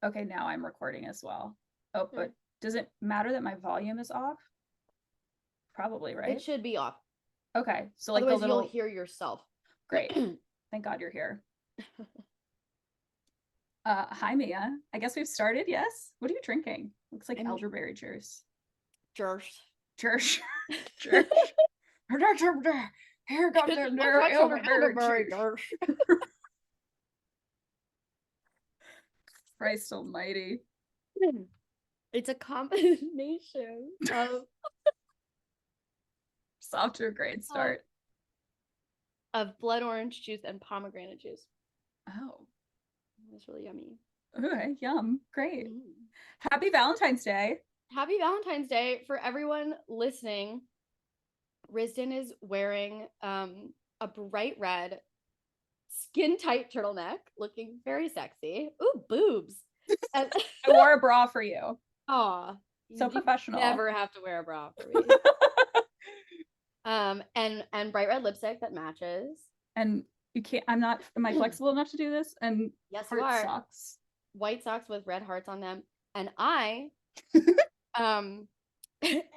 Okay, now I'm recording as well. Oh, Okay. but does it matter that my volume is off? Probably, It right? should be off. Okay, so like the Otherwise, you'll little, hear yourself. great. Thank God you're here. Hi Mia. I guess we've started, yes? What are you drinking? Looks like I'm elderberry juice. Jersh. Church. Church. Here got them there elderberry Elderberry juice. Jersh. Christ almighty. It's a combination It's off to a great of start. blood orange juice and pomegranate juice. Oh, It's really yummy. okay, yum. Great. Mm. Happy Valentine's Day. Happy Valentine's Day for everyone listening. Risden is wearing a bright red skin tight turtleneck, looking very sexy. Ooh, boobs. And I wore a bra for you. aw, So you professional. never have to wear a bra for me. And bright red lipstick that matches. And you can't, I'm not, am I flexible enough to do this? And Yes, you heart are. socks. White socks with red hearts on them. And I um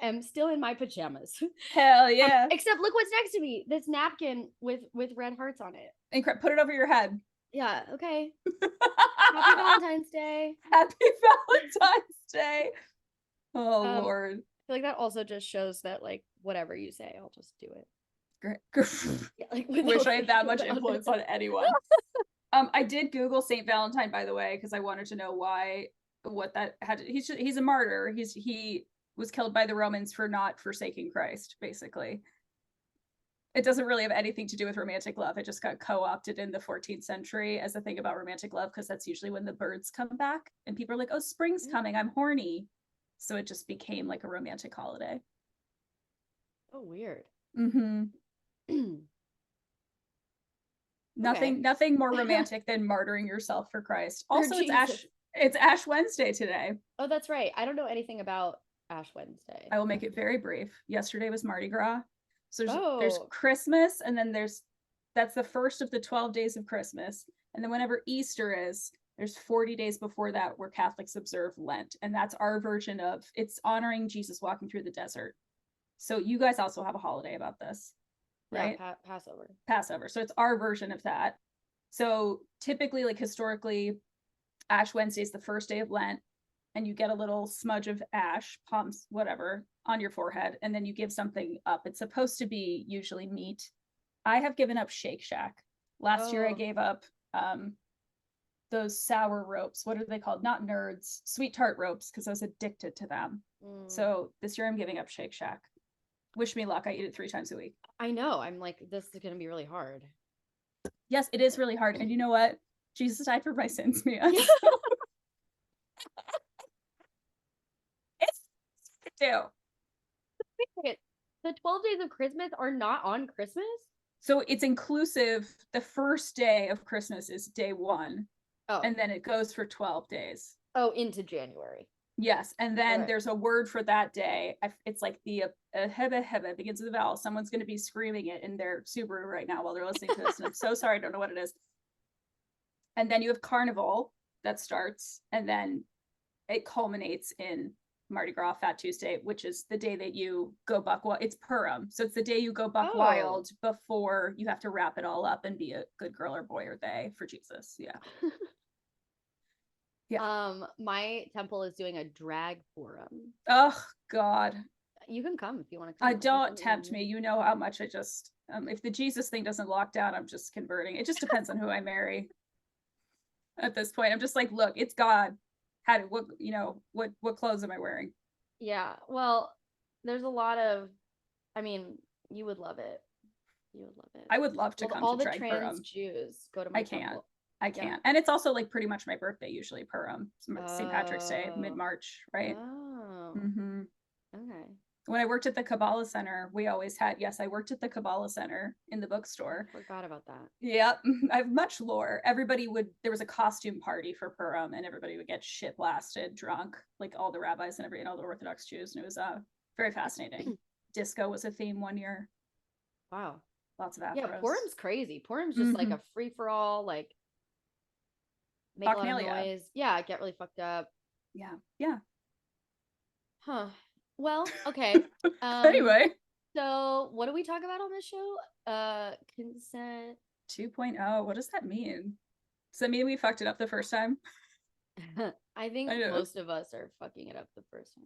am still in my pajamas. Hell yeah. Except look what's next to me. This napkin with red hearts on it. And put it over your head. Yeah, okay. Happy Valentine's Day. Happy Valentine's Day. Oh I Lord. feel like that also just shows that like whatever you say, I'll just do it. Great. Yeah, like Wish I had that much about influence it. on anyone. I did Google Saint Valentine, by the way, because I wanted to know what that had. He's a martyr. He was killed by the Romans for not forsaking Christ, basically. It doesn't really have anything to do with romantic love. It just got co-opted in the 14th century as a thing about romantic love, because that's usually when the birds come back and people are like, oh, spring's coming, I'm horny. So it just became like a romantic holiday. Oh, weird. Mm-hmm. Okay. Nothing more romantic than martyring yourself for Christ. For Also, Jesus. It's Ash Wednesday today. Oh, that's right. I don't know anything about Ash I Wednesday. will make it very brief. Yesterday was Mardi Gras. So there's Oh, Christmas, and then that's the first of the 12 days of Christmas. And then whenever Easter is, there's 40 days before that where Catholics observe Lent. And that's our version of it's honoring Jesus walking through the desert. So you guys also have a holiday about this, yeah, right? Passover. Passover. So it's our version of that. So typically, like historically, Ash Wednesday is the first day of Lent, and you get a little smudge of ash, palms, whatever, on your forehead, and then you give something up. It's supposed to be usually meat. I have given up Shake Shack. Last year, I Oh, gave up those sour ropes. What are they called? Not nerds, sweet tart ropes, because I was addicted to them. mm. So this year, I'm giving up Shake Shack. Wish me luck. I eat it 3 times a week. I know. I'm like, this is gonna be really hard. Yes, it is really hard. And you know what? Jesus died for my sins, Mia. Yeah. So it's do. The 12 days of Christmas are not on Christmas? So it's inclusive. The first day of Christmas is day one, Oh, and then it goes for 12 days. oh, into January. Yes. And then Okay. there's a word for that day. It's like the hebe hebe begins with a vowel. Someone's going to be screaming it in their Subaru right now while they're listening to this. And I'm so sorry. I don't know what it is. And then you have Carnival that starts, and then it culminates in Mardi Gras, Fat Tuesday, which is the day that you go buck wild. It's Purim. So it's the day you go buck Oh. wild before you have to wrap it all up and be a good girl or boy or they for Jesus. Yeah. Yeah. My temple is doing a drag forum. Oh, God. You can come if you want to come. Don't tempt me. You know how much I just, if the Jesus thing doesn't lock down, I'm just converting. It just depends on who I marry at this point. I'm just like, look, it's God. What clothes am I wearing? Yeah. Well, there's a lot of, I mean, you would love it. You would love it. I would love to Well, come all to the drag trans Purim. Jews go to I my can't. temple. I Yeah. can't. And it's also like pretty much my birthday, usually Purim, St. Patrick's Day, Oh. mid-March, right? Oh. Mm-hmm. Okay. When I worked at the Kabbalah Center, we always had, yes, I worked at the Kabbalah Center in the bookstore. I forgot about that. Yep. I have much lore. There was a costume party for Purim, and everybody would get shit blasted, drunk, like all the rabbis and all the Orthodox Jews. And it was very fascinating. Disco was a theme one year. Wow. Lots of Yeah, afros. Purim's crazy. Purim's just like Mm-hmm. a free for all, like make a lot of Bacchanalia. noise. Yeah, get really fucked up. Yeah. Yeah. Huh. Well, okay. Anyway, So what do we talk about on this show? Consent. 2.0. What does that mean? Does that mean we fucked it up the first time? I think I know. most of us are fucking it up the first time.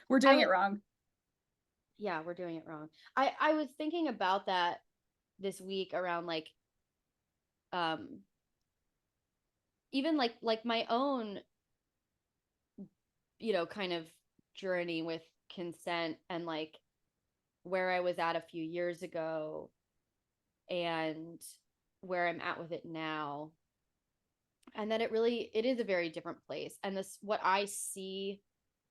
We're doing it wrong. Yeah, we're doing it wrong. I was thinking about that this week around like um even like my own kind of journey with consent and like where I was at a few years ago and where I'm at with it now. And that it is a very different place. And this what I see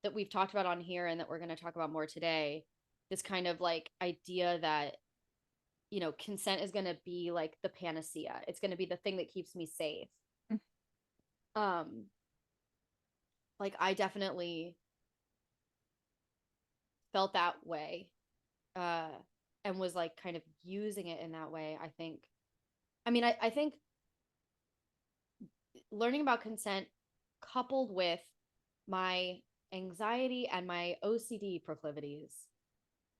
that we've talked about on here and that we're going to talk about more today, this kind of like idea that consent is going to be like the panacea. It's going to be the thing that keeps me safe. Um like I definitely felt that way uh and was like kind of using it in that way. I think learning about consent coupled with my anxiety and my OCD proclivities,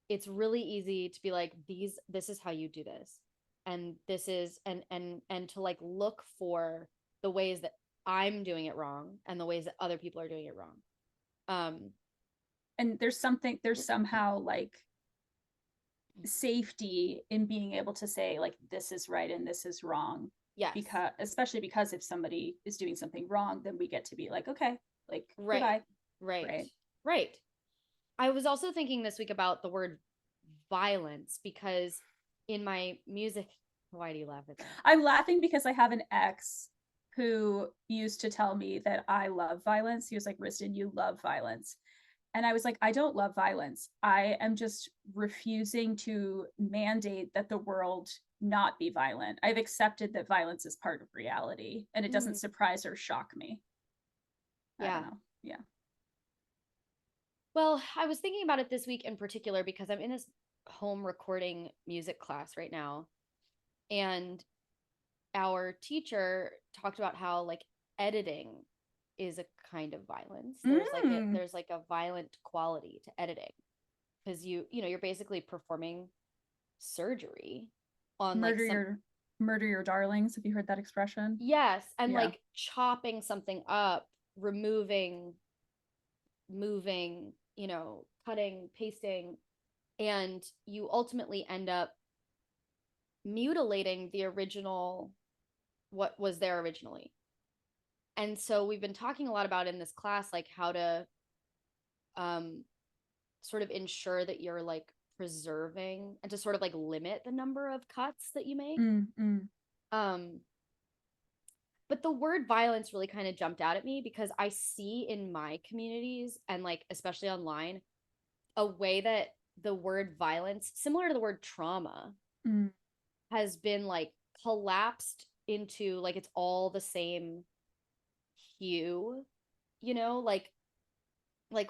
it's really easy to be like this is how you do this, and this is and to like look for the ways that I'm doing it wrong and the ways that other people are doing it wrong. And there's somehow like safety in being able to say like this is right and this is wrong. Yes. Because especially because if somebody is doing something wrong, then we get to be like, okay, like Right. goodbye. Right. I was also thinking this week about the word violence because in my music, why do you laugh at that? I'm laughing because I have an ex who used to tell me that I love violence. He was like, Riston, you love violence. And I was like, I don't love violence. I am just refusing to mandate that the world not be violent. I've accepted that violence is part of reality and it doesn't surprise or shock me. Yeah. I don't know. Yeah. Well, I was thinking about it this week in particular because I'm in this home recording music class right now. And our teacher talked about how like editing is a kind of violence. There's like a violent quality to editing because you're basically performing surgery on murder your darlings. Have you heard that expression? Yes, and like chopping something up, removing, moving, cutting, pasting, and you ultimately end up mutilating the original, what was there originally. And so we've been talking a lot about in this class, like how to sort of ensure that you're like preserving and to sort of like limit the number of cuts that you make. But the word violence really kind of jumped out at me because I see in my communities and like especially online a way that the word violence, similar to the word trauma, has been like collapsed into like it's all the same hue, like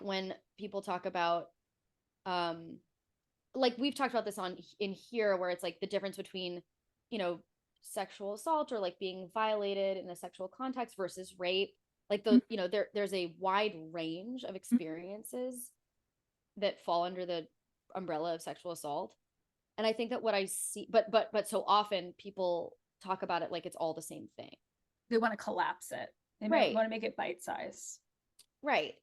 when people talk about like we've talked about this on in here where it's like the difference between sexual assault or like being violated in a sexual context versus rape, like there's a wide range of experiences that fall under the umbrella of sexual assault. And I think that what I see, but so often people talk about it like it's all the same thing. They want to collapse it. They want to make it bite size. Right.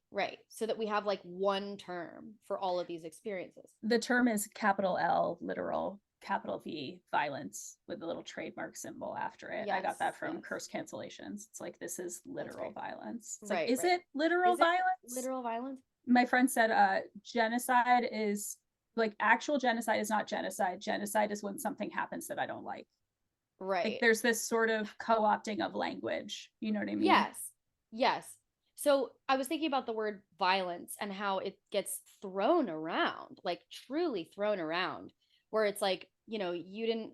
So that we have like one term for all of these experiences. The term is capital L, literal, capital V, violence with a little trademark symbol after it. I got that from Curse Cancellations. It's like, this is literal violence. It's like, is it literal violence? Literal violence? My friend said genocide is like actual genocide is not genocide. Genocide is when something happens that I don't like. Right. Like there's this sort of co-opting of language. You know what I mean? Yes. So I was thinking about the word violence and how it gets thrown around, like truly thrown around, where it's like, you didn't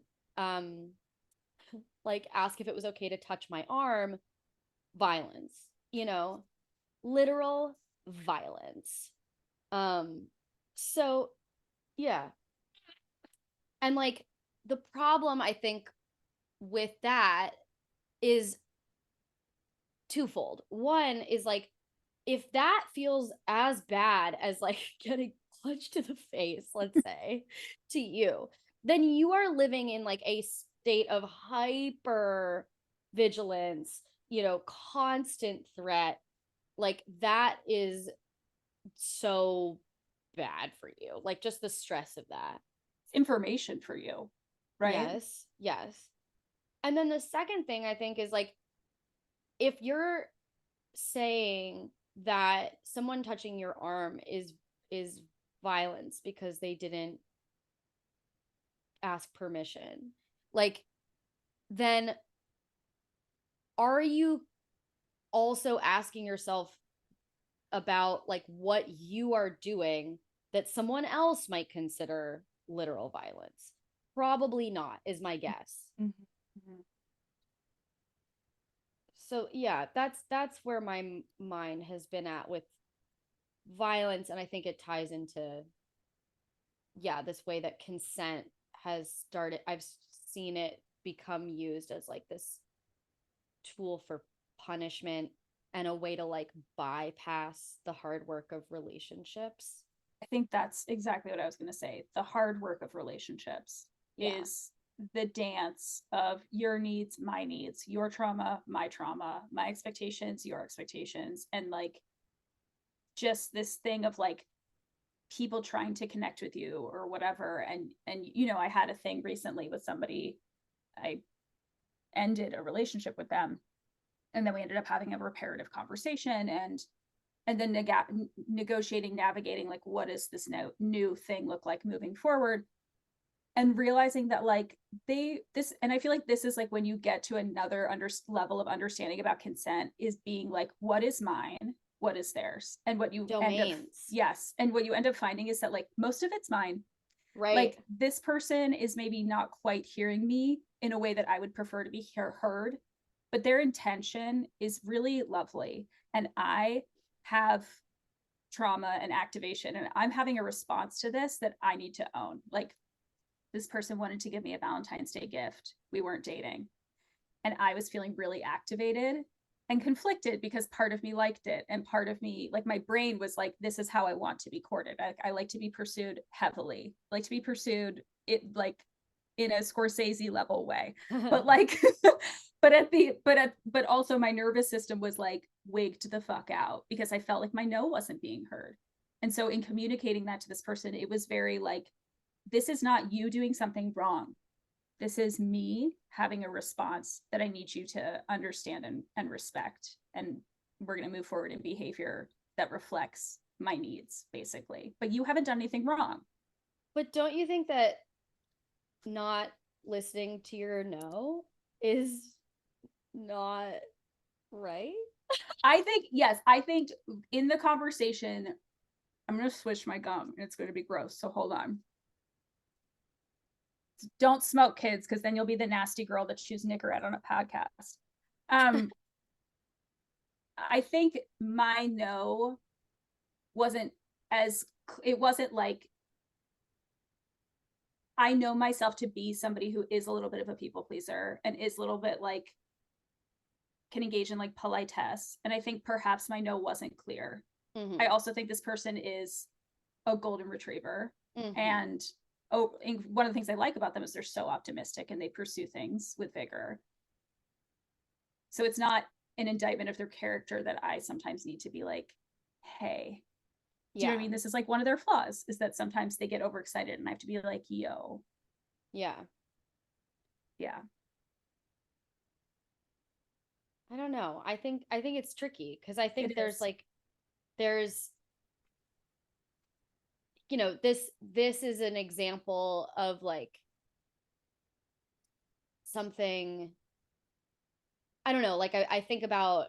like ask if it was okay to touch my arm, violence, literal violence. So yeah. And like the problem I think with that is twofold. One is like, if that feels as bad as like getting punched to the face, let's say, to you, then you are living in like a state of hyper vigilance, constant threat. Like that is so bad for you. Like just the stress of that. Information for you, right? Yes, yes. And then the second thing I think is like, if you're saying that someone touching your arm is violence because they didn't ask permission, like, then are you also asking yourself about like what you are doing that someone else might consider literal violence? Probably not, is my guess. Mm-hmm. So yeah, that's where my mind has been at with violence, and I think it ties into, yeah, this way that consent has started. I've seen it become used as like this tool for punishment and a way to like bypass the hard work of relationships. I think that's exactly what I was going to say. The hard work of relationships Yeah. is the dance of your needs, your trauma, my expectations, your expectations, and like just this thing of like people trying to connect with you or whatever. And I had a thing recently with somebody. I ended a relationship with them, and then we ended up having a reparative conversation, and then negotiating, navigating like what does this new thing look like moving forward, and realizing that like and I feel like this is like when you get to another level of understanding about consent, is being like, what is mine, what is theirs, and what you end up, Domains. yes, and what you end up finding is that like most of it's mine. Right. Like this person is maybe not quite hearing me in a way that I would prefer to be heard, but their intention is really lovely, and I have trauma and activation, and I'm having a response to this that I need to own. Like this person wanted to give me a Valentine's Day gift. We weren't dating, and I was feeling really activated and conflicted because part of me liked it, and part of me, like my brain was like, this is how I want to be courted. I like to be pursued heavily, like to be pursued it like in a Scorsese level way, but like but also my nervous system was like wigged the fuck out because I felt like my no wasn't being heard. And so in communicating that to this person, it was very like, this is not you doing something wrong. This is me having a response that I need you to understand and respect. And we're going to move forward in behavior that reflects my needs, basically. But you haven't done anything wrong. But don't you think that not listening to your no is not right? I think, yes, I think in the conversation, I'm going to switch my gum and it's going to be gross. So hold on. Don't smoke, kids, because then you'll be the nasty girl that chews Nicorette on a podcast. I think my no wasn't as, it wasn't like, I know myself to be somebody who is a little bit of a people pleaser and is a little bit like, can engage in like politesse. And I think perhaps my no wasn't clear. Mm-hmm. I also think this person is a golden retriever. Mm-hmm. And one of the things I like about them is they're so optimistic and they pursue things with vigor. So it's not an indictment of their character that I sometimes need to be like, hey, do you know what I mean? This is like one of their flaws, is that sometimes they get overexcited and I have to be like, yo. Yeah. Yeah. I don't know. I think it's tricky because I think It there's is. like there's this is an example of like something, I don't know, like I think about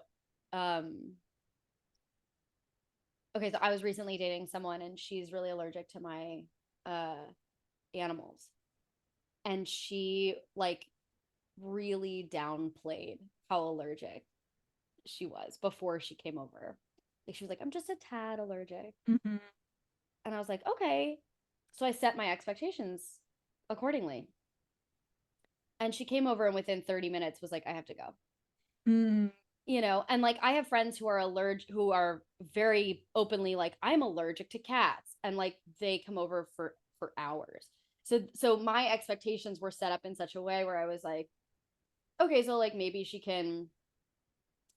okay, so I was recently dating someone and she's really allergic to my animals. And she like really downplayed how allergic she was before she came over. Like she was like, I'm just a tad allergic. Mm-hmm. And I was like, okay. So I set my expectations accordingly. And she came over and within 30 minutes was like, I have to go. Mm. you know, and like I have friends who are allergic, who are very openly like, I'm allergic to cats, and like they come over for hours. So my expectations were set up in such a way where I was like, okay, so like maybe she can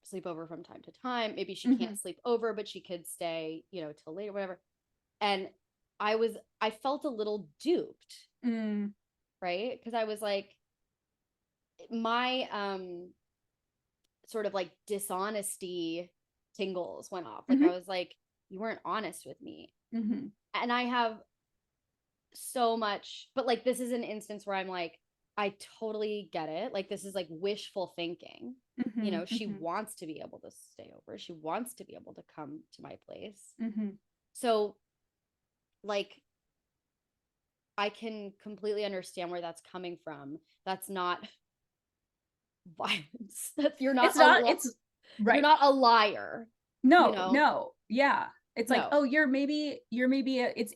sleep over from time to time. Maybe she Mm-hmm. can't sleep over, but she could stay, you know, till later, whatever. And I felt a little duped, Mm. right? Because I was like, my sort of like dishonesty tingles went off. Like I Mm-hmm. was like, you weren't honest with me. Mm-hmm. And I have so much, but like this is an instance where I'm like, I totally get it. Like this is like wishful thinking. You Mm-hmm. know, she Mm-hmm. wants to be able to stay over. She wants to be able to come to my place. Mm-hmm. So like I can completely understand where that's coming from. That's not violence. That's It's not, it's you're right. not a liar, you No, know? no. Yeah. It's like, No. oh,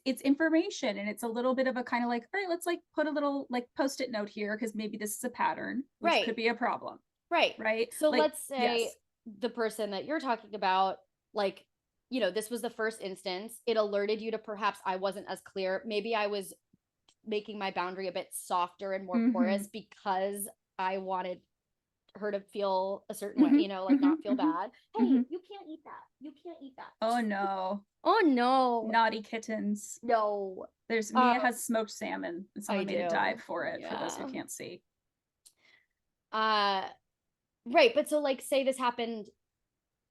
it's information, and it's a little bit of a kind of like, all right, let's like put a little like post-it note here because maybe this is a pattern, which Right. could be a problem, Right. right? So Like, let's say yes. the person that you're talking about, like, you know, this was the first instance. It alerted you to perhaps I wasn't as clear. Maybe I was making my boundary a bit softer and more Mm-hmm. porous because I wanted her to feel a certain way, Mm-hmm. you know, like Mm-hmm. not feel Mm-hmm. bad. Mm-hmm. Hey, you can't eat that. You can't eat Oh that. no. Oh no. Naughty kittens. No. There's Um, Mia has smoked salmon, and I someone made a do. dive for it for those who Yeah. can't see. Uh right, but so like say this happened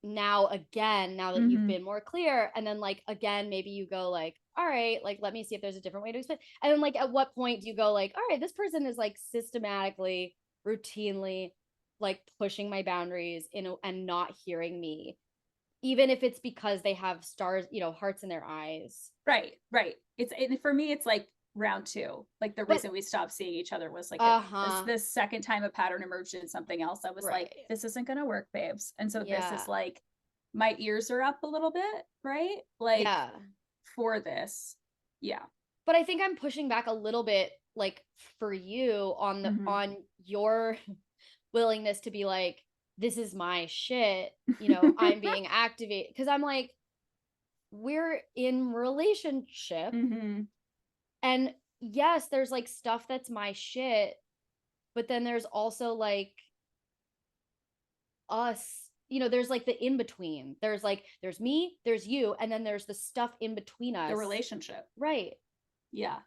now again, now that you've Mm-hmm. been more clear, and then like again maybe you go like, all right, like let me see if there's a different way to explain. And then like at what point do you go like, all right, this person is like systematically, routinely like pushing my boundaries and not hearing me, even if it's because they have stars, you know, hearts in their eyes. Right, right. For me, it's like round two. Like the But reason we stopped seeing each other was like uh-huh. this second time a pattern emerged in something else. I was like, Right. this isn't gonna work, babes. And so this Yeah. is like my ears are up a little bit, right? Like Yeah. for this. Yeah. But I think I'm pushing back a little bit like for you on the Mm-hmm. on your willingness to be like, this is my shit, you know, I'm being activated, because I'm like, we're in relationship, Mm-hmm. and yes, there's like stuff that's my shit, but then there's also like us, you know, there's like the in between, there's like there's me, there's you, and then there's the stuff in between The us. relationship. Right. Yeah.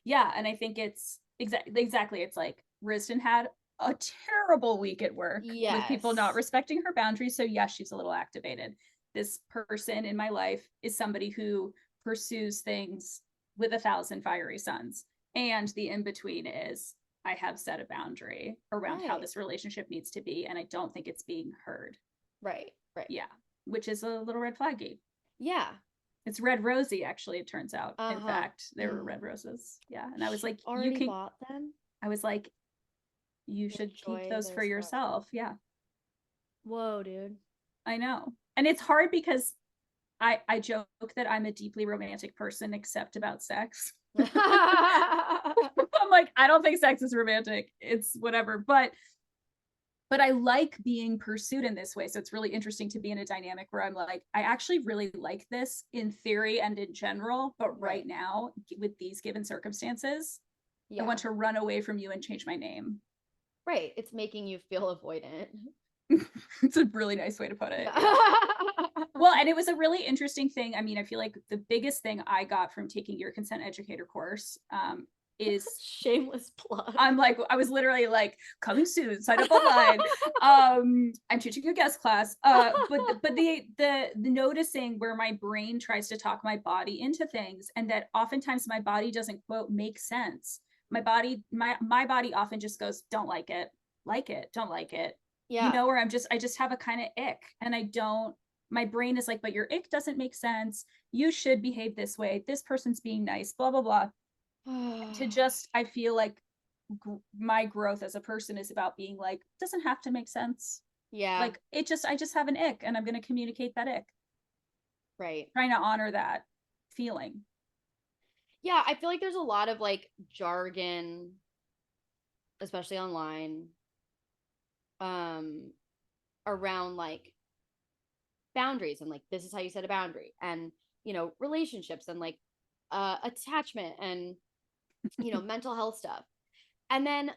Yeah. And I think it's exactly. It's like Risden had a terrible week at work with people not Yes. respecting her boundaries. So, yes, she's a little activated. This person in my life is somebody who pursues things with 1,000 fiery suns. And the in between is I have set a boundary around how Right. this relationship needs to be. And I don't think it's being heard. Right. Right. Yeah. Which is a little red flaggy. Yeah. It's red rosy, actually, it turns out. In Uh-huh. fact, there were red roses. Yeah. And I was She like, you already can, bought them. I was like, you should keep Enjoy those for those flowers. yourself. Yeah. Whoa, dude. I know. And it's hard because I joke that I'm a deeply romantic person except about sex. I'm like, I don't think sex is romantic. It's whatever. But I like being pursued in this way. So it's really interesting to be in a dynamic where I'm like, I actually really like this in theory and in general, but right now, with these given circumstances, I Yeah. want to run away from you and change my name. Right. It's making you feel avoidant. It's a really nice way to put it. Yeah. Well, and it was a really interesting thing. I mean, I feel like the biggest thing I got from taking your consent educator course is Shameless plug. I'm like, I was literally like, coming soon, sign up online. I'm teaching a guest class. But the noticing where my brain tries to talk my body into things, and that oftentimes my body doesn't quote make sense. My body often just goes, don't like it, don't like it. You Yeah. know, where I just have a kind of ick, and I don't. My brain is like, but your ick doesn't make sense. You should behave this way. This person's being nice. Blah blah blah. To just, I feel like my growth as a person is about being like, doesn't have to make sense. Yeah. Like I just have an ick, and I'm going to communicate that ick. Right. Trying to honor that feeling. Yeah, I feel like there's a lot of like jargon, especially online, um around like boundaries and like this is how you set a boundary and relationships and like attachment and mental health stuff. And then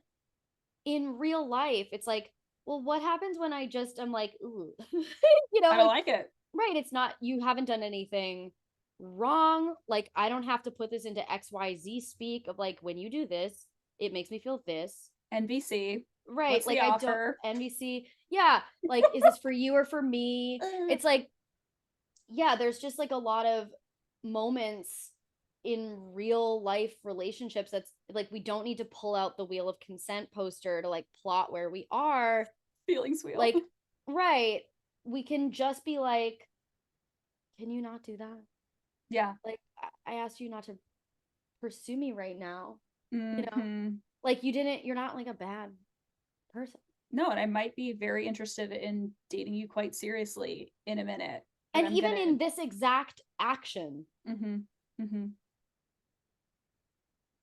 in real life it's like, well, what happens when I just am like, ooh, I don't like it. right, it's not, you haven't done anything wrong, like I don't have to put this into XYZ speak of like, when you do this it makes me feel this. NBC, Right, what's like the I don't, offer? NBC, yeah, like is this for you or for me? It's like, yeah, there's just like a lot of moments in real life relationships that's like, we don't need to pull out the wheel of consent poster to like plot where we are. Feelings wheel. Like, right, we can just be like, can you not do that? Yeah. Like I asked you not to pursue me right now. Mm-hmm. Like you're not like a bad person. No, and I might be very interested in dating you quite seriously in a minute. And even in this exact action. Mm-hmm. Mm-hmm.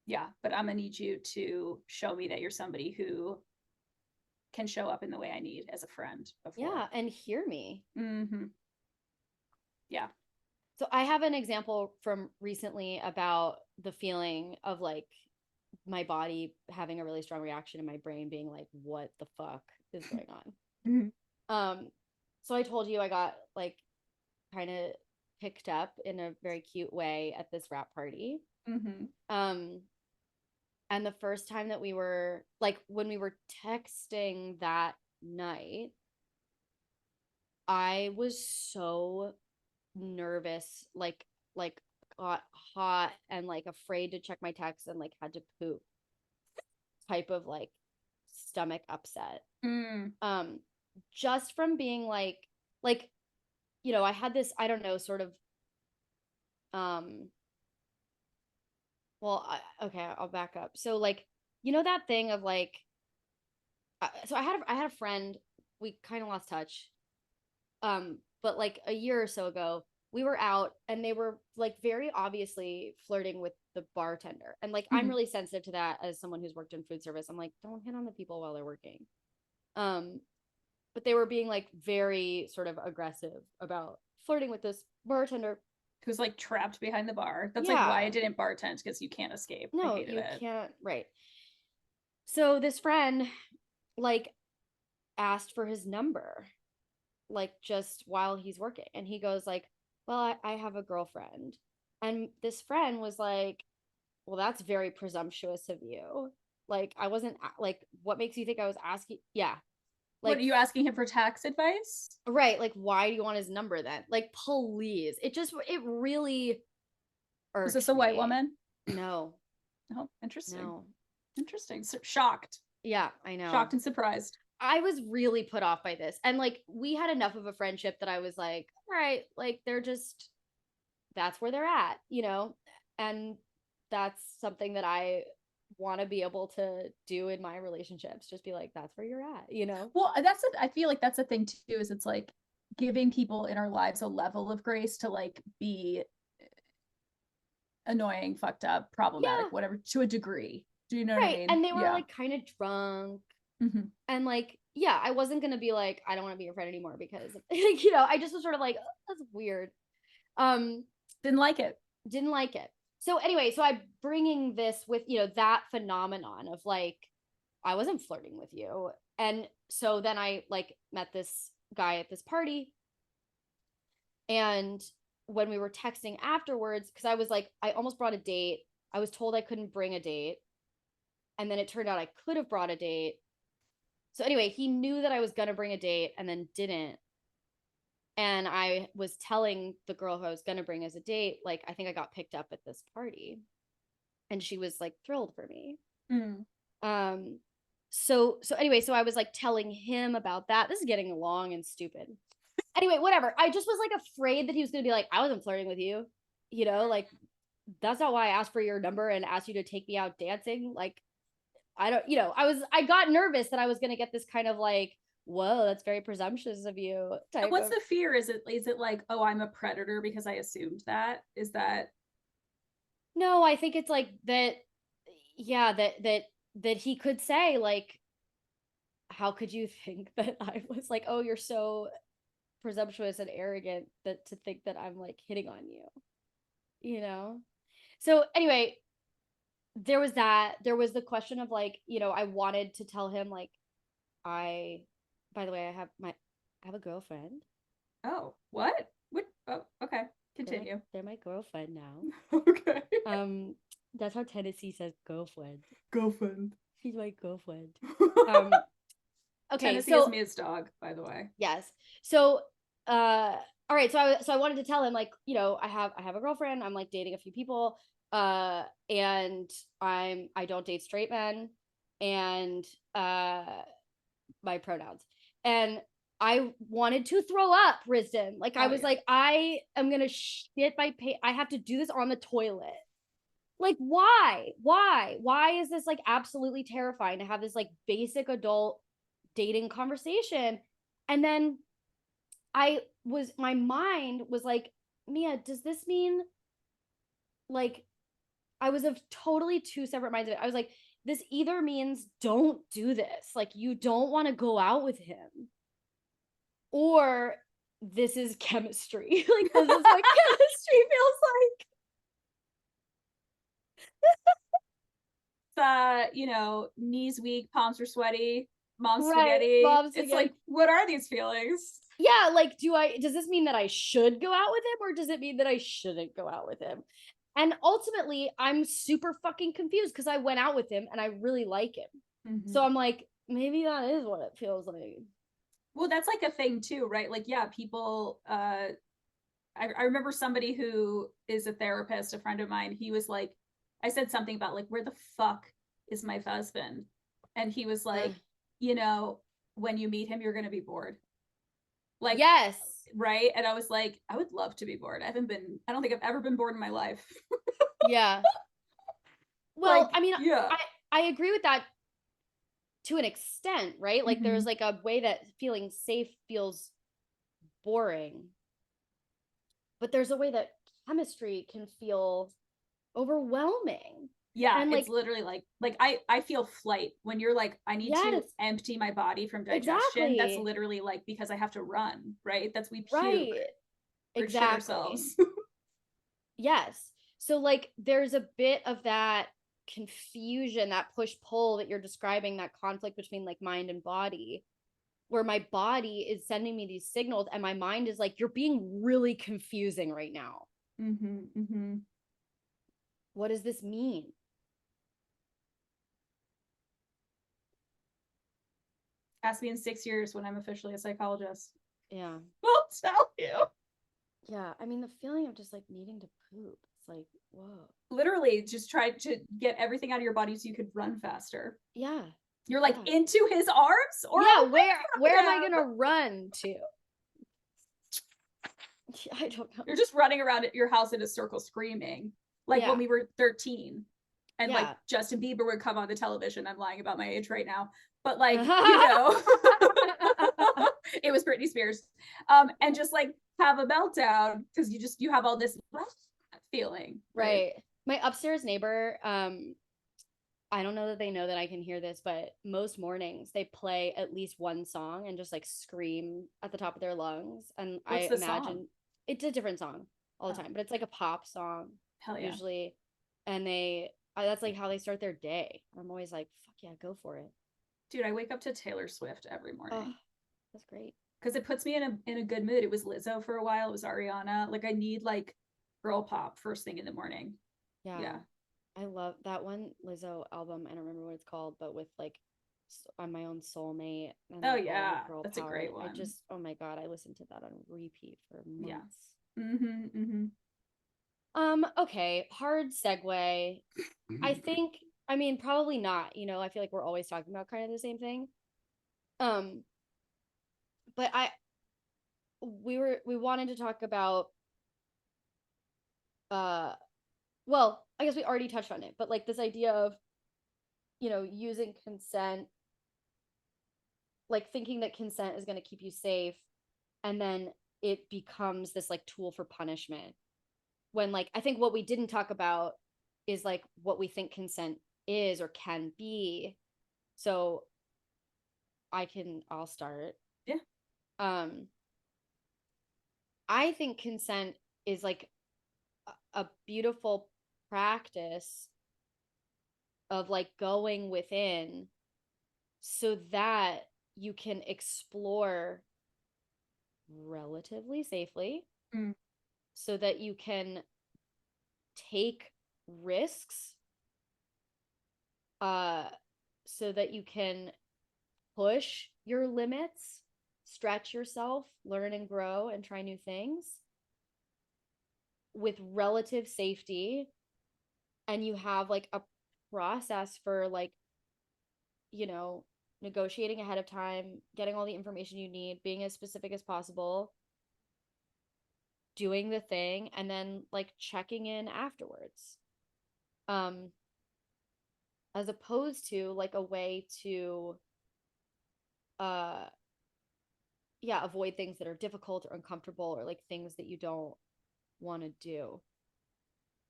Yeah, but I'm gonna need you to show me that you're somebody who can show up in the way I need as a friend before. Yeah, and hear me. Mm-hmm. Yeah. So I have an example from recently about the feeling of like my body having a really strong reaction and my brain being like, what the fuck is going on? So I told you I got like kind of picked up in a very cute way at this wrap party. And the first time that we were like, when we were texting that night, I was so nervous, like got hot and like afraid to check my text and like had to poop type of like stomach upset. Just from being like I had this, I don't know, sort of well, okay, I'll back up. So like, that thing of like, so I had a friend, we kind of lost touch. But like a year or so ago, we were out and they were like very obviously flirting with the bartender. And like, I'm really sensitive to that as someone who's worked in food service. I'm like, don't hit on the people while they're working. But they were being like very sort of aggressive about flirting with this bartender who's like trapped behind the bar. That's yeah. like why I didn't bartend, because you can't escape. No, you can't. Right. So this friend like asked for his number, like just while he's working, and he goes like, well, I have a girlfriend. And this friend was like, well, that's very presumptuous of you. Like, I wasn't like, what makes you think I was asking? Yeah. Like, what, are you asking him for tax advice? Right. Like, why do you want his number then? Like, please. It really irks. Is this a white woman? No. Oh, interesting. No. Interesting. So, shocked. Yeah, I know. Shocked and surprised. I was really put off by this. And like, we had enough of a friendship that I was like, all right, like they're just, that's where they're at, and that's something that I want to be able to do in my relationships. Just be like, that's where you're at, Well, I feel like that's the thing too, is it's like giving people in our lives a level of grace to like be annoying, fucked up, problematic, whatever, to a degree. Do you know what I mean? And they were like kind of drunk. And like, yeah, I wasn't gonna be like, I don't want to be your friend anymore because I just was sort of like, oh, that's weird. Didn't like it. So anyway, so I'm bringing this with that phenomenon of like, I wasn't flirting with you. And so then I like met this guy at this party, and when we were texting afterwards, because I was like, I almost brought a date, I was told I couldn't bring a date, and then it turned out I could have brought a date. So anyway, he knew that I was gonna bring a date and then didn't. And I was telling the girl who I was gonna bring as a date, like, I think I got picked up at this party. And she was like thrilled for me. So anyway, so I was like telling him about that. This is getting long and stupid. Anyway, whatever. I just was like afraid that he was gonna be like, I wasn't flirting with you. Like, that's not why I asked for your number and asked you to take me out dancing. Like, I don't, I got nervous that I was going to get this kind of like, whoa, that's very presumptuous of you. What's the fear? Is it like, oh, I'm a predator because I assumed that? Is that? No, I think it's like that. Yeah, that he could say like, how could you think that I was like, oh, you're so presumptuous and arrogant that to think that I'm like hitting on you, you know? So anyway, there was that. There was the question of like, I wanted to tell him like, I, by the way, I have a girlfriend. Oh, what? What? Oh, okay. They're my, Continue. they're my girlfriend now. Okay. That's how Tennessee says girlfriend. Girlfriend. She's my girlfriend. Um, okay, Tennessee is so Mia's dog, by the way. yes. So all right, so I wanted to tell him like, I have a girlfriend, I'm like dating a few people, and I don't date straight men, and my pronouns. And I wanted to throw up, Risden. Like I was like, I am gonna shit my pants. I have to do this on the toilet. Like, why? Why is this like absolutely terrifying to have this like basic adult dating conversation? And then my mind was like, Mia, does this mean like I was of totally two separate minds of it. I was like, this either means don't do this, like you don't want to go out with him, or this is chemistry. Like this is what chemistry feels like. Knees weak, palms are sweaty, mom's Right, spaghetti. mom's It's again. like, what are these feelings? Yeah, like does this mean that I should go out with him, or does it mean that I shouldn't go out with him? And ultimately, I'm super fucking confused because I went out with him and I really like him. Mm-hmm. So I'm like, maybe that is what it feels like. Well, that's like a thing too, right? Like, yeah, people I remember somebody who is a therapist, a friend of mine, he was like, I said something about like, where the fuck is my husband? And he was like, when you meet him, you're gonna be bored. Like, yes. Right. And I was like, I would love to be bored. I don't think I've ever been bored in my life. Yeah. Well, Like, I mean, yeah. I agree with that to an extent, right? Like there's Mhm. like a way that feeling safe feels boring, but there's a way that chemistry can feel overwhelming. Yeah, And it's like, literally like I feel flight when you're like, I need to yes, empty my body from digestion. That's exactly. literally like because I have to run, right? That's we puke Right. or shit Exactly. ourselves. Yes. So like there's a bit of that confusion, that push pull that you're describing, that conflict between like mind and body, where my body is sending me these signals and my mind is like, you're being really confusing right now. Mm-hmm, mm-hmm. What does this mean? Ask me in 6 years when I'm officially a psychologist. Yeah. I'll tell you. Yeah. I mean, the feeling of just like needing to poop. It's like, whoa. Literally just try to get everything out of your body so you could run faster. Yeah. You're like Yeah. into his arms or yeah, where am I him? gonna run to? I don't know. You're just running around at your house in a circle screaming. Like when we were 13 and like Justin Bieber would come on the television. I'm lying about my age right now. But like, it was Britney Spears. And just like have a meltdown because you have all this feeling. Right. My upstairs neighbor, I don't know that they know that I can hear this, but most mornings they play at least one song and just like scream at the top of their lungs. And What's I the imagine song? it's a different song all the time, but it's like a pop song. Hell yeah. Usually. And that's like how they start their day. I'm always like, fuck yeah, go for it. Dude, I wake up to Taylor Swift every morning. Oh, that's great. Because it puts me in a good mood. It was Lizzo for a while. It was Ariana. Like I need like girl pop first thing in the morning. Yeah. I love that one Lizzo album. I don't remember what it's called, but with like on my own soulmate. And oh like, yeah, girl that's power. a great one. Oh my god, I listened to that on repeat for months. Yeah. Mm-hmm, mm-hmm. Okay, hard segue. I think, I mean, probably not. I feel like we're always talking about kind of the same thing. Um, but we wanted to talk about well, I guess we already touched on it, but like this idea of using consent, like thinking that consent is going to keep you safe, and then it becomes this like tool for punishment, when like I think what we didn't talk about is like what we think consent is or can be. So I'll start. Yeah. I think consent is like a beautiful practice of like going within so that you can explore relatively safely, Mm. so that you can take risks, uh so that you can push your limits, stretch yourself, learn and grow and try new things with relative safety, and you have like a process for like, you know, negotiating ahead of time, getting all the information you need, being as specific as possible, doing the thing, and then like checking in afterwards. Um, as opposed to like a way to uh yeah, avoid things that are difficult or uncomfortable, or like things that you don't want to do.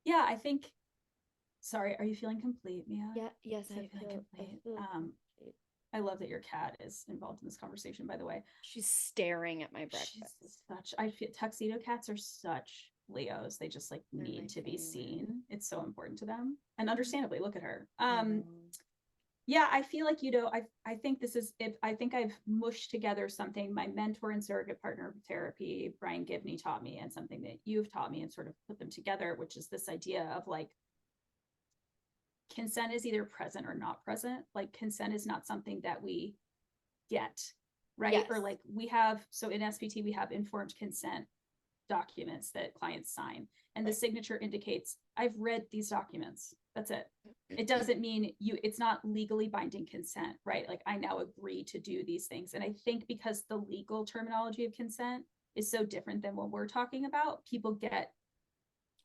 Yeah, I think, sorry, are you feeling complete, Mia? Yeah, yes, So feeling I complete. feel complete. I love that your cat is involved in this conversation, by the way. She's staring at my She's breakfast. such, I feel tuxedo cats are such Leos. They just like They're need my to be favorite. seen. It's so important to them. And understandably, look at her. I know. Yeah, I feel like, I think this is, if I think I've mushed together something my mentor and surrogate partner of therapy, Brian Gibney, taught me, and something that you've taught me, and sort of put them together, which is this idea of like consent is either present or not present. Like consent is not something that we get, right? Yes. Or like we have, so in SPT, we have informed consent documents that clients sign. And the signature indicates, I've read these documents. That's it. It doesn't mean it's not legally binding consent, right? Like I now agree to do these things. And I think because the legal terminology of consent is so different than what we're talking about, people get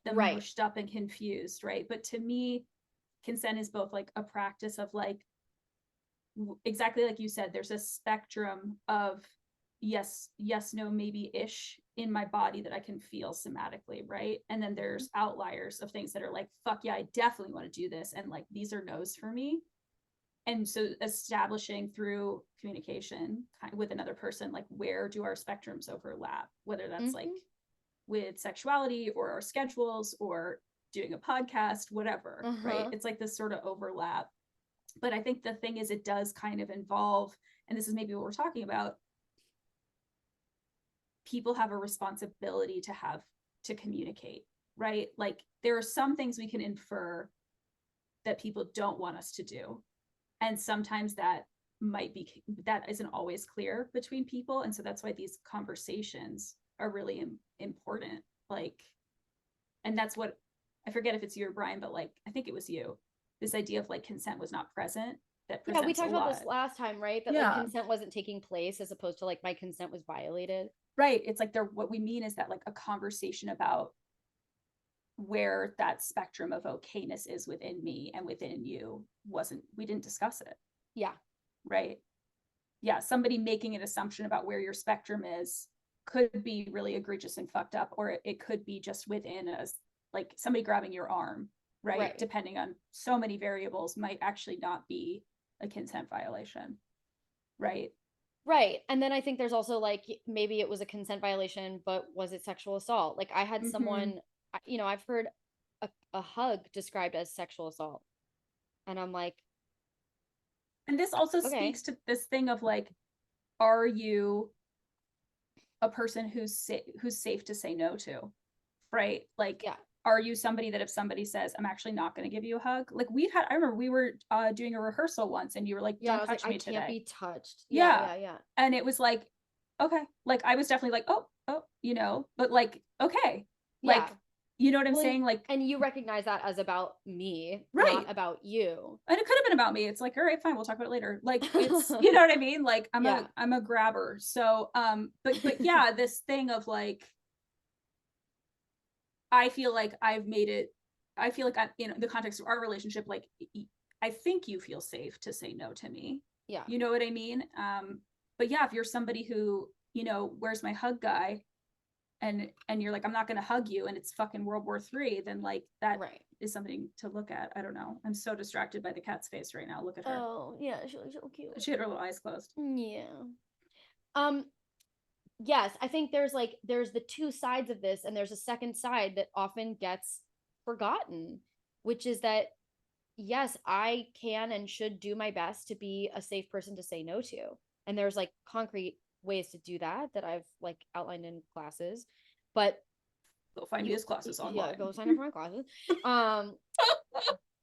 them mushed up and confused, right? But to me, consent is both like a practice of like, exactly like you said, there's a spectrum of yes, no, maybe ish in my body that I can feel somatically, right? And then there's outliers of things that are like, fuck yeah, I definitely want to do this. And like, these are no's for me. And so establishing through communication with another person, like where do our spectrums overlap, whether that's like with sexuality or our schedules or doing a podcast, whatever, right? It's like this sort of overlap. But I think the thing is, it does kind of involve, and this is maybe what we're talking about, people have a responsibility to communicate, right? Like there are some things we can infer that people don't want us to do. And sometimes that isn't always clear between people. And so that's why these conversations are really important. Like, and that's what, I forget if it's you or Brian, but like, I think it was you, this idea of like consent was not present. That yeah, we presents talked a about lot. this last time, right? That like consent wasn't taking place, as opposed to like my consent was violated. Right. It's like what we mean is that like a conversation about where that spectrum of okayness is within me and within you we didn't discuss it. Yeah. Right. Yeah. Somebody making an assumption about where your spectrum is could be really egregious and fucked up, or it could be just within us, like somebody grabbing your arm, right? Depending on so many variables, might actually not be a consent violation. Right. Right. And then I think there's also like, maybe it was a consent violation, but was it sexual assault? Like I had someone, I've heard a hug described as sexual assault. And I'm like, and this also speaks to this thing of like, are you a person who's safe to say no to, right? Like, are you somebody that if somebody says, I'm actually not going to give you a hug, like I remember we were doing a rehearsal once and you were like, don't touch me today. I can't be touched. Yeah. And it was like, okay. Like I was definitely like, oh, but like, okay. Like, you know what I'm saying? Like, and you recognize that as about me, right? Not about you. And it could have been about me. It's like, all right, fine, we'll talk about it later. Like it's, you know what I mean? Like I'm a grabber. So, but yeah, this thing of like, I feel like I've made it, I feel like I'm in the context of our relationship, like I think you feel safe to say no to me. Yeah. You know what I mean? But yeah, if you're somebody who, where's my hug guy? and you're like, I'm not going to hug you, and it's fucking World War III, then like that Right. is something to look at. I don't know. I'm so distracted by the cat's face right now. Look at her. Oh, yeah, she looks so cute. She had her little eyes closed. Yeah. Um, yes, I think there's the two sides of this, and there's a second side that often gets forgotten, which is that yes, I can and should do my best to be a safe person to say no to. And there's like concrete ways to do that I've like outlined in classes. But Go find these classes online. Yeah, go sign up for my classes.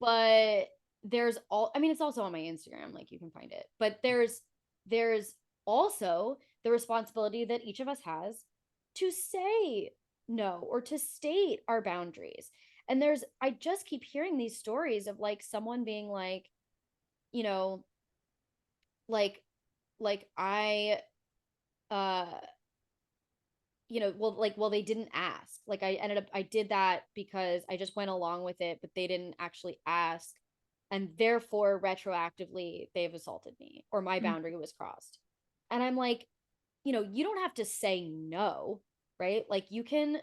But there's I mean, it's also on my Instagram, like you can find it. But there's also the responsibility that each of us has to say no or to state our boundaries. And I just keep hearing these stories of like someone being like, you know, like I uh well, they didn't ask. Like I did that because I just went along with it, but they didn't actually ask. And therefore, retroactively, they've assaulted me or my boundary was crossed. And I'm like, you don't have to say no, right? Like you can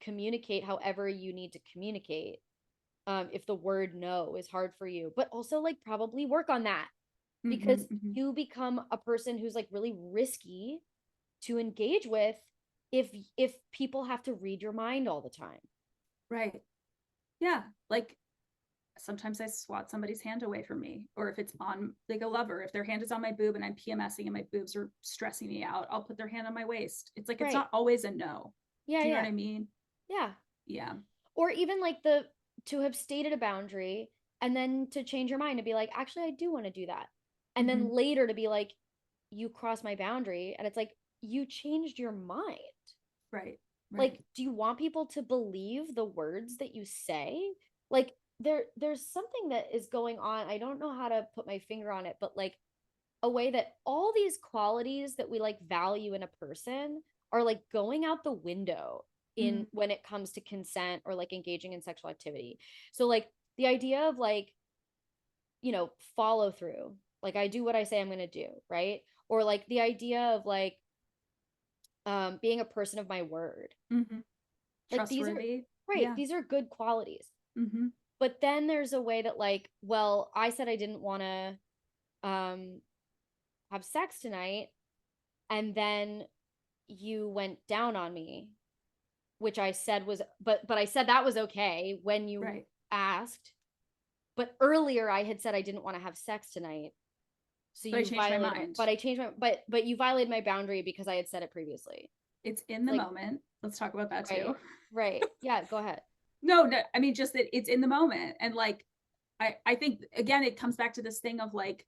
communicate however you need to communicate. If the word no is hard for you, but also like probably work on that because you become a person who's like really risky to engage with if people have to read your mind all the time. Right. Yeah. Like sometimes I swat somebody's hand away from me, or if it's on like a lover, if their hand is on my boob and I'm PMSing and my boobs are stressing me out, I'll put their hand on my waist. It's like, it's not always a no. Yeah. Do you know what I mean? Yeah. Yeah. Or even like to have stated a boundary and then to change your mind to be like, actually, I do want to do that. And then later to be like, you crossed my boundary. And it's like, you changed your mind. Right. Like, do you want people to believe the words that you say? Like, there's something that is going on. I don't know how to put my finger on it, but like a way that all these qualities that we like value in a person are like going out the window in when it comes to consent or like engaging in sexual activity. So like the idea of like, follow through, like I do what I say I'm going to do, right? Or like the idea of like being a person of my word. Like these are right, Yeah. these are good qualities. Mm-hmm. But then there's a way that like, well, I said I didn't want to have sex tonight, and then you went down on me, which I said was but I said that was okay when you asked. But earlier I had said I didn't want to have sex tonight. So but you I changed violated my mind. But I changed my but you violated my boundary because I had said it previously. It's in the moment. Let's talk about that too. Right. Yeah, go ahead. No, I mean just that it's in the moment. And like I think again it comes back to this thing of like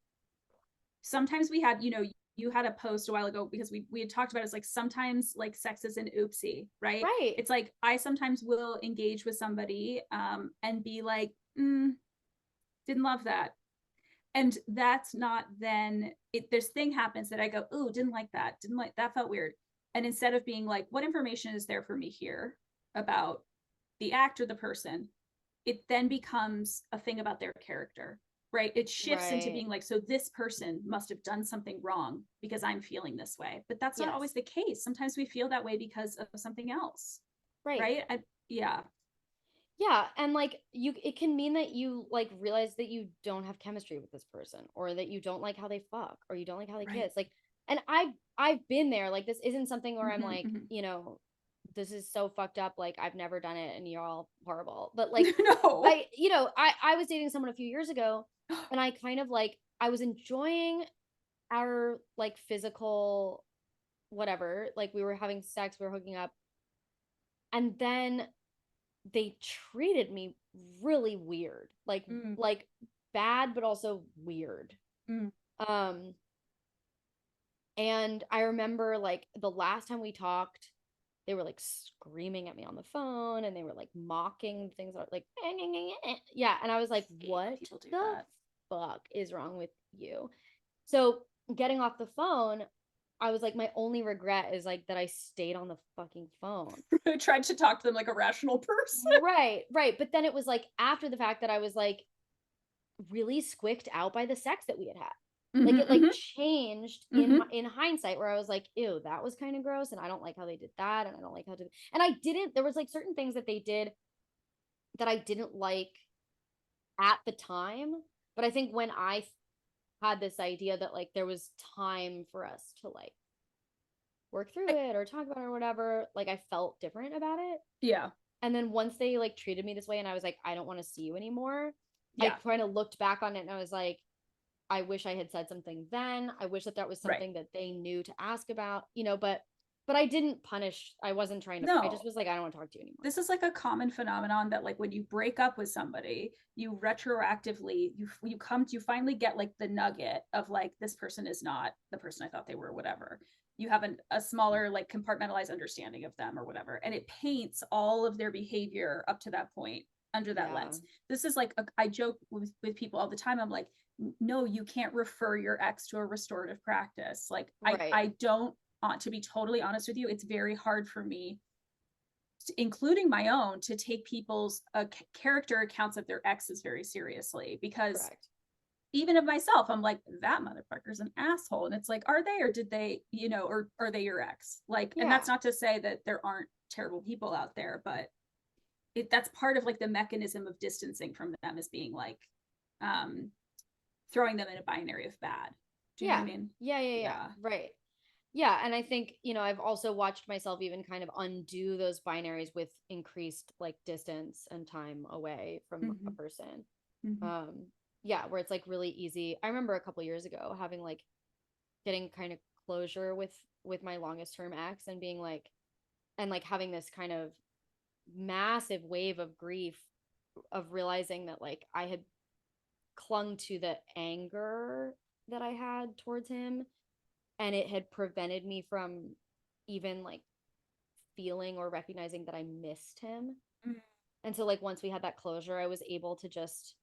sometimes we had, you had a post a while ago because we had talked about it's like sometimes like sex is an oopsie, right? It's like I sometimes will engage with somebody and be like, didn't love that. And that's not then this thing happens that I go, ooh, didn't like that, felt weird. And instead of being like, what information is there for me here about the act or the person, it then becomes a thing about their character, right? It shifts into being like, so this person must have done something wrong because I'm feeling this way. But that's not always the case. Sometimes we feel that way because of something else. Right? Yeah. Yeah, and like it can mean that you like realize that you don't have chemistry with this person, or that you don't like how they fuck, or you don't like how they kiss. Like, and I've been there. Like, this isn't something where I'm like, this is so fucked up. Like, I've never done it, and you're all horrible. But like, no, I was dating someone a few years ago, and I kind of like I was enjoying our like physical whatever. Like, we were having sex, we were hooking up, and then they treated me really weird, like bad but also weird. And I remember like the last time we talked, they were like screaming at me on the phone, and they were like mocking things like yeah, and I was like, what the fuck is wrong with you? So getting off the phone, I was like, my only regret is like that I stayed on the fucking phone. I tried to talk to them like a rational person. Right. But then it was like after the fact that I was like really squicked out by the sex that we had had. Like it like mhm, changed mhm. in hindsight, where I was like, ew, that was kind of gross, and I don't like how they did that, and I don't like how to, and I didn't, there was like certain things that they did that I didn't like at the time. But I think when I had this idea that like there was time for us to like work through I- it or talk about it or whatever, like I felt different about it. yeah, And then once they like treated me this way and I was like, I don't want to see you anymore, I yeah, kind of looked back on it and I was like, I wish I had said something then. I wish that that was right. something that they knew to ask about, you know, but I didn't punish. I wasn't trying to, I just No, was like, I don't want to talk to you anymore. this is like a common phenomenon that like when you break up with somebody, you retroactively you finally get like the nugget of like this person is not the person I thought they were, whatever. You have a smaller like compartmentalized understanding of them or whatever, and it paints all of their behavior up to that point under that Yeah. lens. This is like I joke with people all the time. I'm like, no, you can't refer your ex to a restorative practice. Like Right. I don't want to be totally honest with you. It's very hard for me, including my own, to take people's character accounts of their exes very seriously, because Correct. even of myself, I'm like, that motherfucker's an asshole. And it's like, are they, or did they, or are they your ex? Like, and Yeah. that's not to say that there aren't terrible people out there, but that's part of like the mechanism of distancing from them, is being like, um, throwing them in a binary of bad. Do you know Yeah. what I mean? Yeah. Yeah. Right. Yeah. And I think, you know, I've also watched myself even kind of undo those binaries with increased like distance and time away from a Mm-hmm. person. Mm-hmm. Um, yeah, where it's like really easy. I remember a couple years ago having like getting kind of closure with my longest term ex and being like, and like having this kind of massive wave of grief of realizing that like I had clung to the anger that I had towards him, and it had prevented me from even like feeling or recognizing that I missed him. Mm-hmm. And so like once we had that closure, I was able to just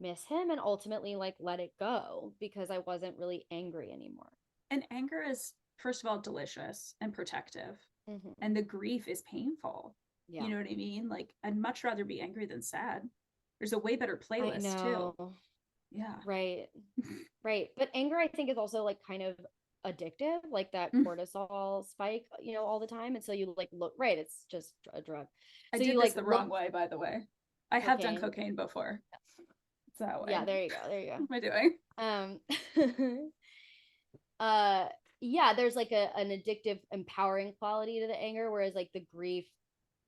miss him and ultimately like let it go because I wasn't really angry anymore. And anger is, first of all, delicious and protective, Mm-hmm. and the grief is painful. You Yeah. know what I mean? Like, I'd much rather be angry than sad. There's a way better I playlist too. know. Yeah. Right. Right. But anger, I think, is also like kind of addictive, like that Mm. cortisol spike, you know, all the time. And so you like look, right. It's just a drug. I So did you this like the look wrong way, by the way. I have done cocaine. cocaine before. It's that Yeah. way. There you go. There you What am I doing? go. Uh, yeah, there's like an addictive, empowering quality to the anger, whereas like the grief,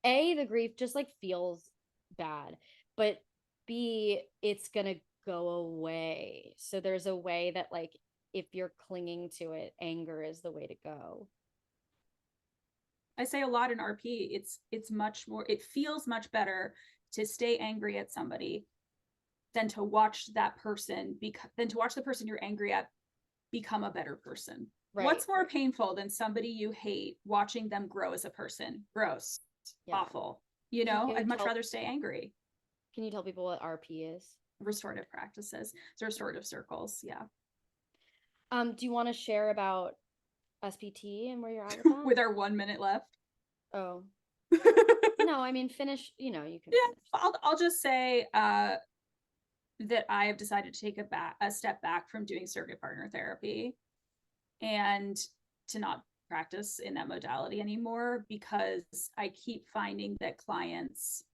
the grief just like feels bad, but B, it's gonna go away. So there's a way that like if you're clinging to it, anger is the way to go. I say a lot in RP. It's much more. It feels much better to stay angry at somebody than to watch that person than to watch the person you're angry at become a better person. Right, What's more right. painful than somebody you hate watching them grow as a person? Gross, Yeah. awful. Can you I'd much tell rather stay angry. can you tell people what RP is? Restorative practices, restorative circles. Yeah. Do you want to share about SPT and where you're at with that? With our 1 minute left. Oh, Yeah, no, I mean finish, you know, you can finish. I'll just say that I have decided to take a step back from doing surrogate partner therapy, and to not practice in that modality anymore, because I keep finding that clients,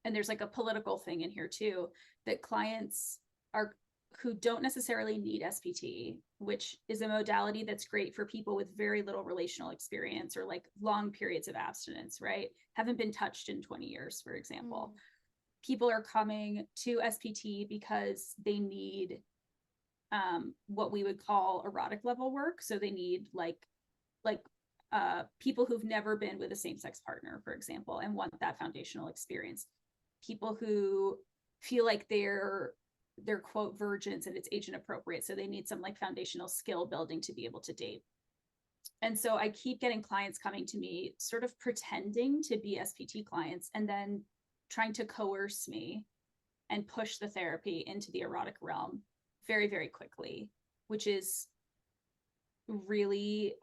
and there's like a political thing in here too, that clients are who don't necessarily need SPT, which is a modality that's great for people with very little relational experience or like long periods of abstinence, right? Haven't been touched in 20 years, for example. Mm. People are coming to SPT because they need what we would call erotic level work. So they need like people who've never been with a same-sex partner, for example, and want that foundational experience. People who feel like they're quote virgins and it's age inappropriate, so they need some like foundational skill building to be able to date. And so I keep getting clients coming to me sort of pretending to be SPT clients and then trying to coerce me and push the therapy into the erotic realm very, very quickly, which is really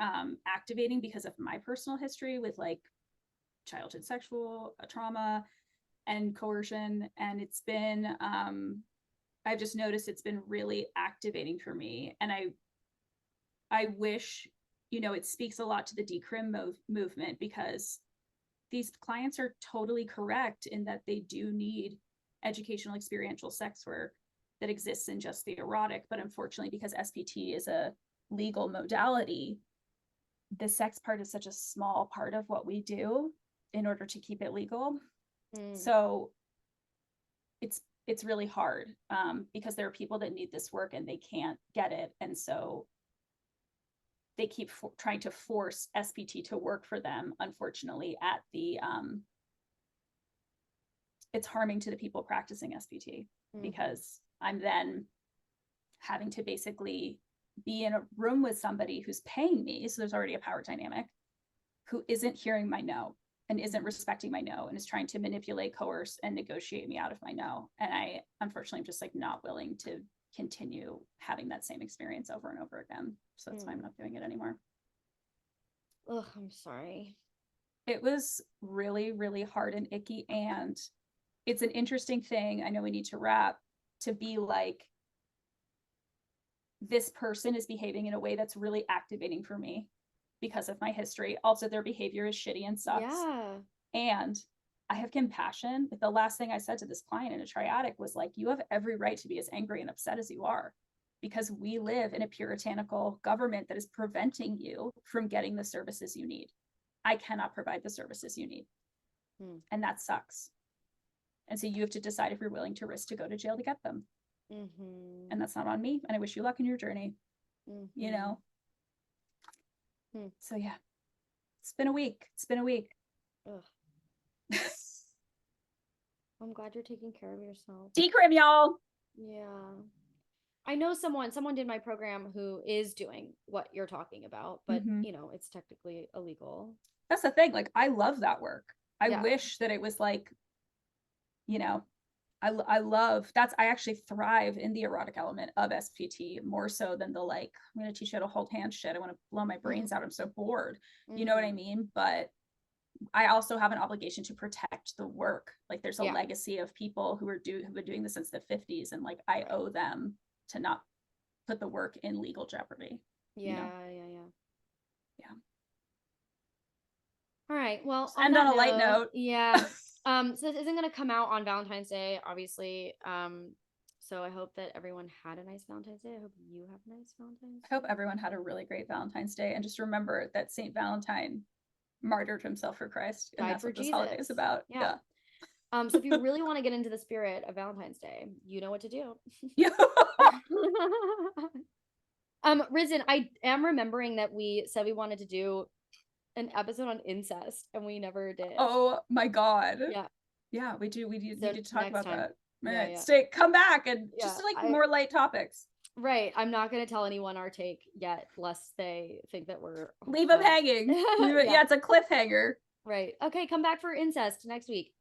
activating because of my personal history with like childhood sexual trauma and coercion. And it's been I've just noticed it's been really activating for me. And I wish, it speaks a lot to the decrim movement, because these clients are totally correct in that they do need educational experiential sex work that exists in just the erotic. But unfortunately, because SPT is a legal modality, the sex part is such a small part of what we do in order to keep it legal. So it's really hard, because there are people that need this work and they can't get it. And so they keep trying to force SPT to work for them, unfortunately, at the it's harming to the people practicing SPT, because I'm then having to basically be in a room with somebody who's paying me, so there's already a power dynamic, who isn't hearing my no and isn't respecting my no and is trying to manipulate, coerce, and negotiate me out of my no. And I, unfortunately, am just like not willing to continue having that same experience over and over again. So that's why I'm not doing it anymore. Ugh, I'm sorry. It was really, really hard and icky. And it's an interesting thing, I know we need to wrap, to be like, this person is behaving in a way that's really activating for me because of my history. Also, their behavior is shitty and sucks. Yeah. And I have compassion. Like, the last thing I said to this client in a triadic was like, you have every right to be as angry and upset as you are, because we live in a puritanical government that is preventing you from getting the services you need. I cannot provide the services you need. And that sucks. And so you have to decide if you're willing to risk to go to jail to get them. And that's not on me. And I wish you luck in your journey, So yeah, it's been a week. Ugh. I'm glad you're taking care of yourself. Decrim, y'all. Yeah. I know someone did my program who is doing what you're talking about, but it's technically illegal. That's the thing. Like, I love that work. I wish that it was like, I love that's, I actually thrive in the erotic element of SPT more so than the like, I'm going to teach you how to hold hand shit. I want to blow my brains out. I'm so bored. You know what I mean? But I also have an obligation to protect the work. Like, there's a legacy of people who have been doing this since the 50s. And like, I owe them to not put the work in legal jeopardy. Yeah. All right. Well, end on a light note. Yeah. So this isn't going to come out on Valentine's Day, obviously. So I hope that everyone had a nice Valentine's Day. I hope you have a nice Valentine's Day. I hope everyone had a really great Valentine's Day. And just remember that Saint Valentine martyred himself for Christ. And that's what this holiday is about. Yeah. So if you really want to get into the spirit of Valentine's Day, you know what to do. Yeah. Risen, I am remembering that we said we wanted to do an episode on incest and we never did. Oh my God. Yeah, we need to talk about that. Yeah. Stay, come back and just like more light topics. Right. I'm not going to tell anyone our take yet, lest they think that we're leave them hanging. Yeah, it's a cliffhanger. Right. Okay, come back for incest next week.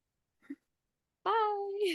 Bye.